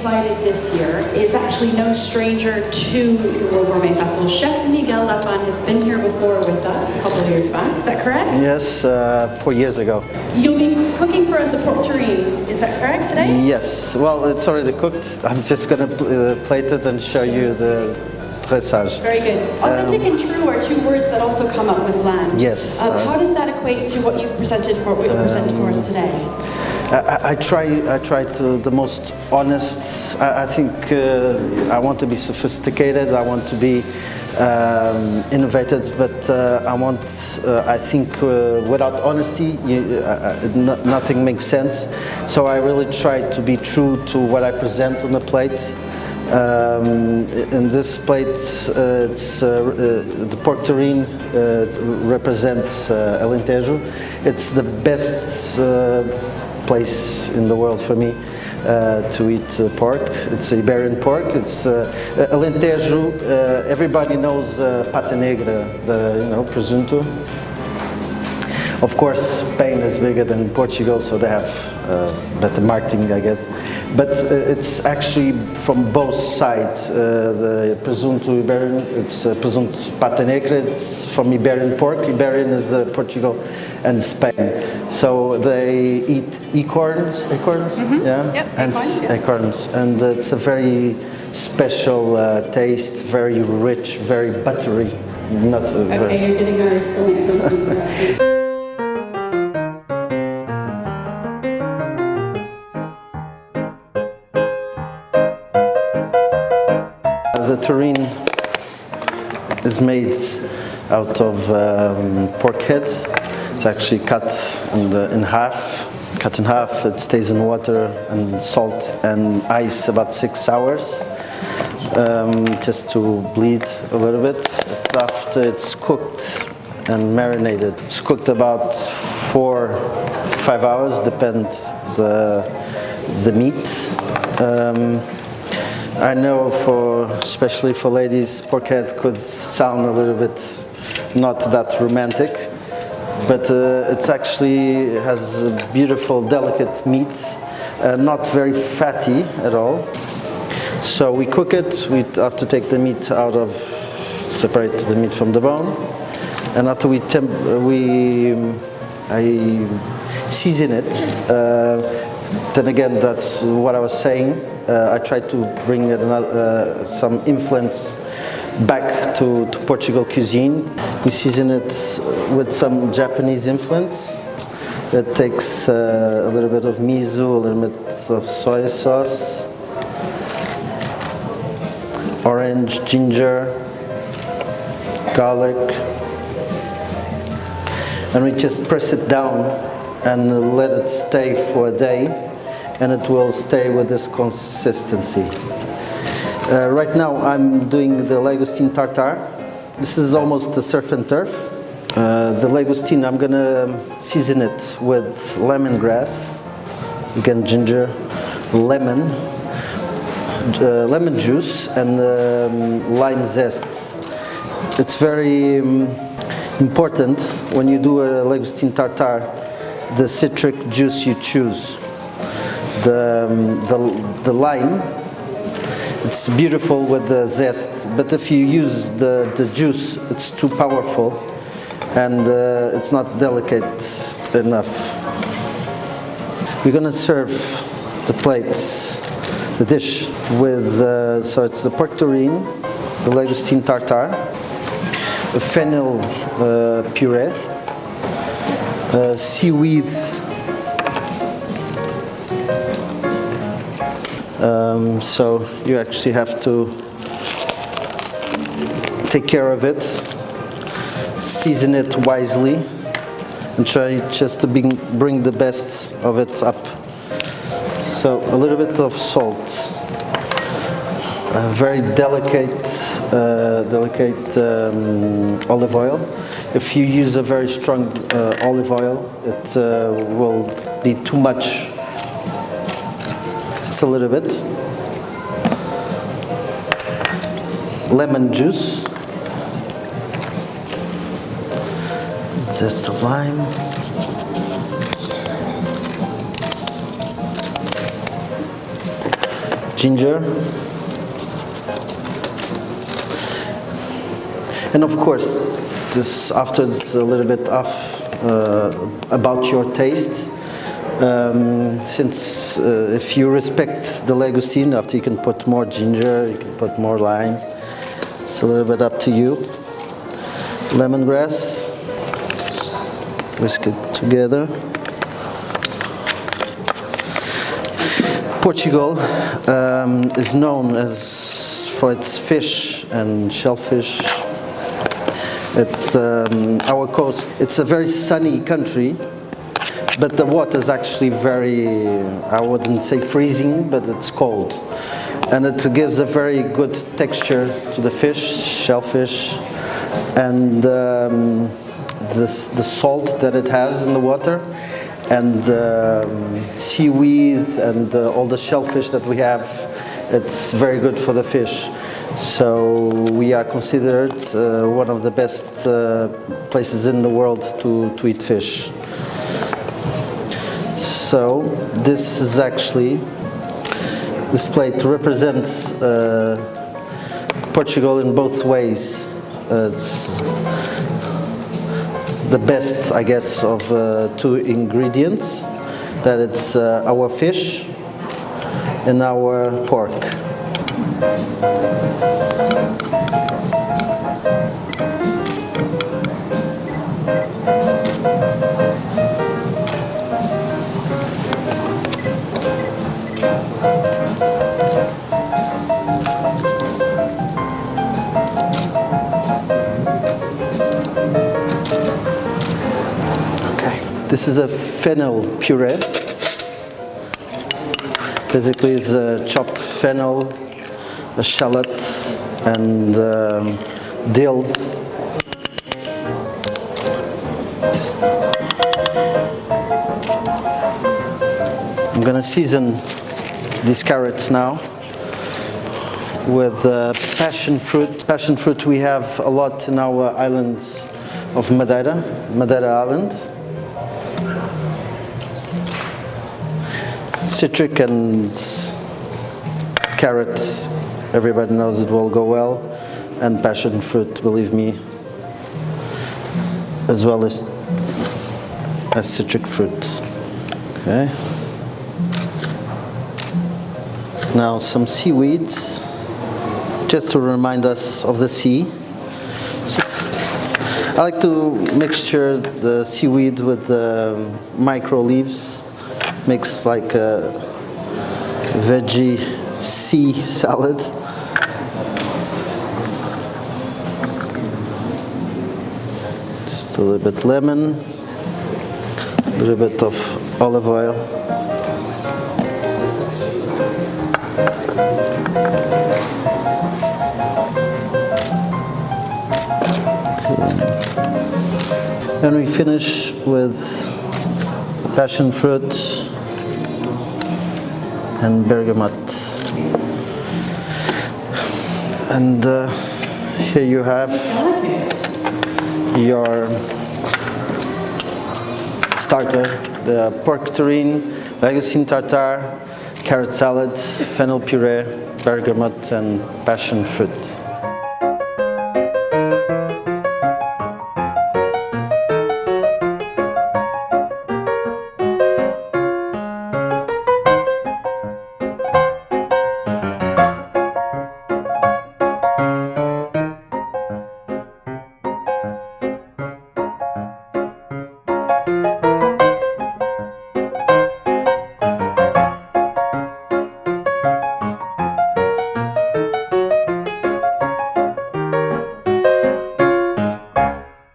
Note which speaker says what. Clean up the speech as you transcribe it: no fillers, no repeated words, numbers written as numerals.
Speaker 1: invited this year is actually no stranger to the World Gourmet Festival. Chef Miguel Laffan has been here before with us a couple of years back. Is that correct?
Speaker 2: Yes, 4 years ago.
Speaker 1: You'll be cooking for us a pork terrine. Is that correct today?
Speaker 2: Yes. Well, it's already cooked. I'm just going to plate it and show you the dressage.
Speaker 1: Very good. Authentic and true are two words that also come up with land.
Speaker 2: Yes.
Speaker 1: How does that equate to what you've presented for us today?
Speaker 2: I try to the most honest. I think I want to be sophisticated. I want to be innovative, but I think without honesty, nothing makes sense. So I really try to be true to what I present on the plate. In this plate, it's the pork terrine represents Alentejo. It's the best place in the world for me to eat pork. It's Iberian pork. It's Alentejo. Everybody knows pata negra, presunto. Of course, Spain is bigger than Portugal, so they have better marketing, I guess. But it's actually from both sides. The presunto Iberian, it's presunto pata negra. It's from Iberian pork. Iberian is Portugal and Spain. So they eat acorns, mm-hmm. Yeah,
Speaker 1: yep,
Speaker 2: and acorns, and it's a very special taste, very rich, very buttery. Not
Speaker 1: okay,
Speaker 2: very...
Speaker 1: you're getting our experience.
Speaker 2: The terrine is made out of pork heads. It's actually cut in half. Cut in half, it stays in water and salt and ice about 6 hours, just to bleed a little bit. After it's cooked and marinated, it's cooked about 4-5 hours, depends the meat. I know especially for ladies, pork head could sound a little bit not that romantic, but it's actually has a beautiful, delicate meat, not very fatty at all. So we cook it. We have to take the meat out of, separate the meat from the bone, and after I season it. Then again, that's what I was saying. I try to bring some influence back to Portugal cuisine. We season it with some Japanese influence. That takes a little bit of miso, a little bit of soy sauce, orange, ginger, garlic, and we just press it down and let it stay for a day, and it will stay with this consistency. Right now I'm doing the Langoustine tartare. This is almost a surf and turf. The Langoustine, I'm gonna season it with lemongrass, again ginger, lemon juice, and lime zests. It's very important when you do a Langoustine tartare, the citric juice you choose. The lime, it's beautiful with the zest, but if you use the juice, it's too powerful and it's not delicate enough. We're gonna serve the plates, the dish with, so it's the pork terrine, the Langoustine tartare, the Fennel puree, seaweed, so you actually have to take care of it, season it wisely, and try just to bring the best of it up. So a little bit of salt, very delicate olive oil. If you use a very strong olive oil, it will be too much. Just a little bit. Lemon juice. Zest of lime. ginger. And of course, this after it's a little bit off about your taste. Since if you respect the langoustine, after you can put more ginger, you can put more lime. It's a little bit up to you. Lemongrass. Just whisk it together. Portugal is known for its fish and shellfish. It's our coast. It's a very sunny country, but the water is actually very, I wouldn't say freezing, but it's cold. And it gives a very good texture to the fish, shellfish, and the salt that it has in the water, and seaweed and all the shellfish that we have. It's very good for the fish. So we are considered one of the best places in the world to eat fish. So this is actually, this plate represents Portugal in both ways. It's the best, I guess, of two ingredients, that it's our fish and our pork. This is a fennel puree. Basically, it's chopped fennel, a shallot, and dill. I'm gonna season these carrots now with passion fruit. Passion fruit we have a lot in our islands of Madeira Island. Citric and carrot, everybody knows it will go well, and passion fruit, believe me, as well as citric fruit. Okay. Now some seaweed, just to remind us of the sea. I like to mixture the seaweed with the micro leaves. Makes like a veggie sea salad. Just a little bit lemon, a little bit of olive oil. Okay. And we finish with passion fruit and bergamot. And here you have your starter, the pork terrine, langoustine tartare, carrot salad, fennel puree, bergamot, and passion fruit.